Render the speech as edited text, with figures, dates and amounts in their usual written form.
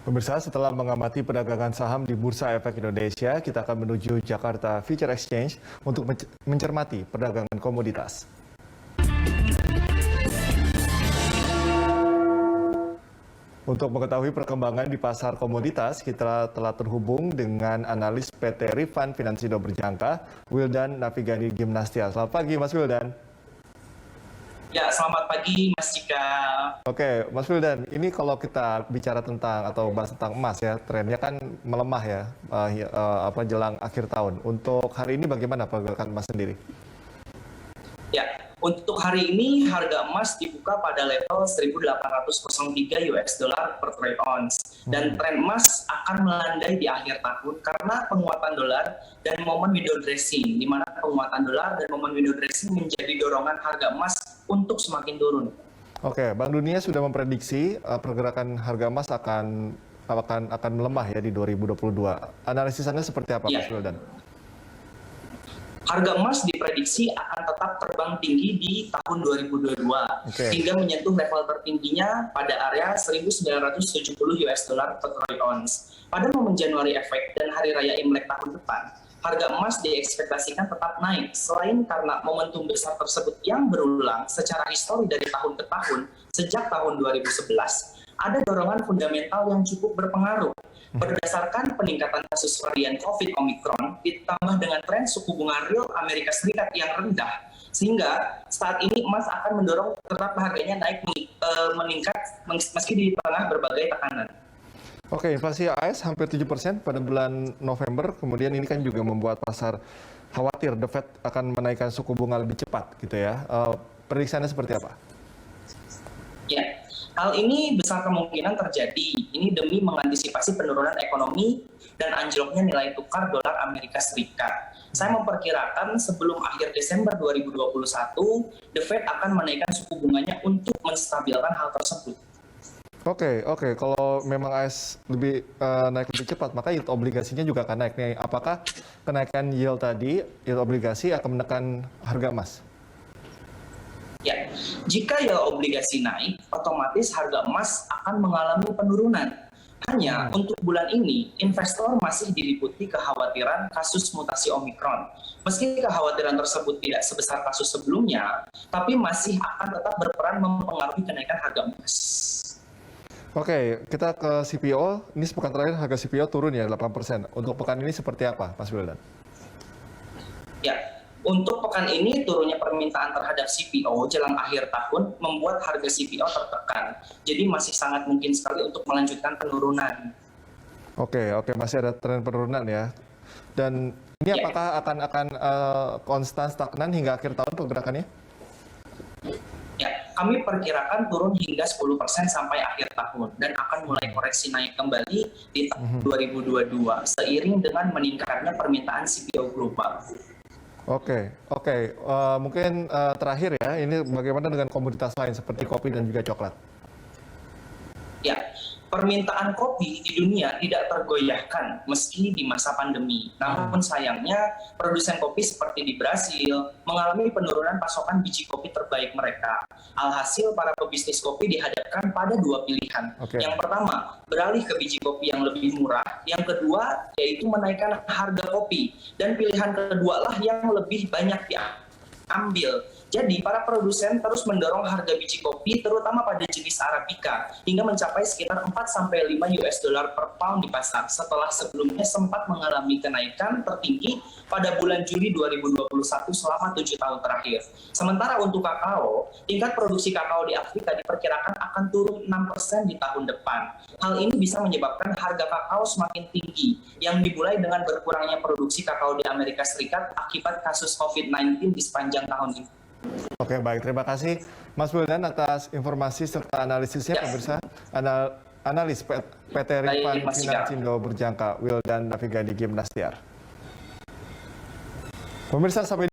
Pemirsa, setelah mengamati perdagangan saham di Bursa Efek Indonesia, kita akan menuju Jakarta Future Exchange untuk mencermati perdagangan komoditas. Untuk mengetahui perkembangan di pasar komoditas, kita telah terhubung dengan analis PT Rifan Finansindo Berjangka, Wildan Navigani Gimnastia. Selamat pagi, Mas Wildan. Ya, selamat pagi Mas Cika. Oke, Mas Wildan, ini kalau kita bicara tentang atau bahas tentang emas ya, trennya kan melemah ya, jelang akhir tahun. Untuk hari ini bagaimana pergerakan emas sendiri? Ya, untuk hari ini harga emas dibuka pada level 1.803 US dollar per troy ounce dan tren emas akan melandai di akhir tahun karena penguatan dolar dan momen window dressing, di mana penguatan dolar dan momen window dressing menjadi dorongan harga emas untuk semakin turun. Oke, Bank Dunia sudah memprediksi pergerakan harga emas akan melemah ya di 2022. Analisis Anda seperti apa, Mas Wildan? Harga emas diprediksi akan tetap terbang tinggi di tahun 2022 hingga menyentuh level tertingginya pada area 1.970 US dollar per troy ounce. Pada momen Januari Efek dan Hari Raya Imlek tahun depan, harga emas diekspektasikan tetap naik selain karena momentum besar tersebut yang berulang secara histori dari tahun ke tahun sejak tahun 2011. Ada dorongan fundamental yang cukup berpengaruh. Berdasarkan peningkatan kasus varian COVID Omicron ditambah dengan tren suku bunga real Amerika Serikat yang rendah, sehingga saat ini emas akan mendorong tetap harganya naik meningkat meski di tengah berbagai tekanan. Oke, inflasi AS hampir 7% pada bulan November, kemudian ini kan juga membuat pasar khawatir The Fed akan menaikkan suku bunga lebih cepat gitu ya. Prediksinya seperti apa? Ya, hal ini besar kemungkinan terjadi. Ini demi mengantisipasi penurunan ekonomi dan anjloknya nilai tukar dolar Amerika Serikat. Saya memperkirakan sebelum akhir Desember 2021, The Fed akan menaikkan suku bunganya untuk menstabilkan hal tersebut. Oke. Kalau memang AS naik lebih cepat, maka yield obligasinya juga akan naik nih. Apakah kenaikan yield obligasi akan menekan harga emas? Ya, jika yield obligasi naik, otomatis harga emas akan mengalami penurunan. Hanya untuk bulan ini, investor masih diliputi kekhawatiran kasus mutasi Omicron. Meski kekhawatiran tersebut tidak sebesar kasus sebelumnya, tapi masih akan tetap berperan mempengaruhi kenaikan harga emas. Oke, kita ke CPO. Ini sepekan terakhir harga CPO turun ya 8%. Untuk pekan ini seperti apa, Mas Wildan? Ya, untuk pekan ini turunnya permintaan terhadap CPO jelang akhir tahun membuat harga CPO tertekan. Jadi masih sangat mungkin sekali untuk melanjutkan penurunan. Oke, masih ada tren penurunan ya. Dan ini apakah akan konstan stagnan hingga akhir tahun pergerakannya? Ya, kami perkirakan turun hingga 10% sampai akhir tahun dan akan mulai koreksi naik kembali di tahun 2022 seiring dengan meningkatnya permintaan CPO global. Oke. Mungkin terakhir ya, ini bagaimana dengan komoditas lain seperti kopi dan juga coklat? Ya, permintaan kopi di dunia tidak tergoyahkan meski di masa pandemi. Namun sayangnya, produsen kopi seperti di Brasil mengalami penurunan pasokan biji kopi terbaik mereka. Alhasil, para pebisnis kopi dihadapkan pada dua pilihan. Yang pertama, beralih ke biji kopi yang lebih murah. Yang kedua, yaitu menaikkan harga kopi. Dan pilihan kedua lah yang lebih banyak diambil. Jadi, para produsen terus mendorong harga biji kopi, terutama pada jenis Arabica, hingga mencapai sekitar 4-5 US dollar per pound di pasar, setelah sebelumnya sempat mengalami kenaikan tertinggi pada bulan Juli 2021 selama 7 tahun terakhir. Sementara untuk kakao, tingkat produksi kakao di Afrika diperkirakan akan turun 6% di tahun depan. Hal ini bisa menyebabkan harga kakao semakin tinggi, yang dimulai dengan berkurangnya produksi kakao di Amerika Serikat akibat kasus COVID-19 di sepanjang tahun ini. Oke, baik. Terima kasih Mas Wildan atas informasi serta analisisnya, pemirsa. Analis PT Rifan Finansindo Berjangka, Wildan Navigani Gimnastia. Pemirsa, sampai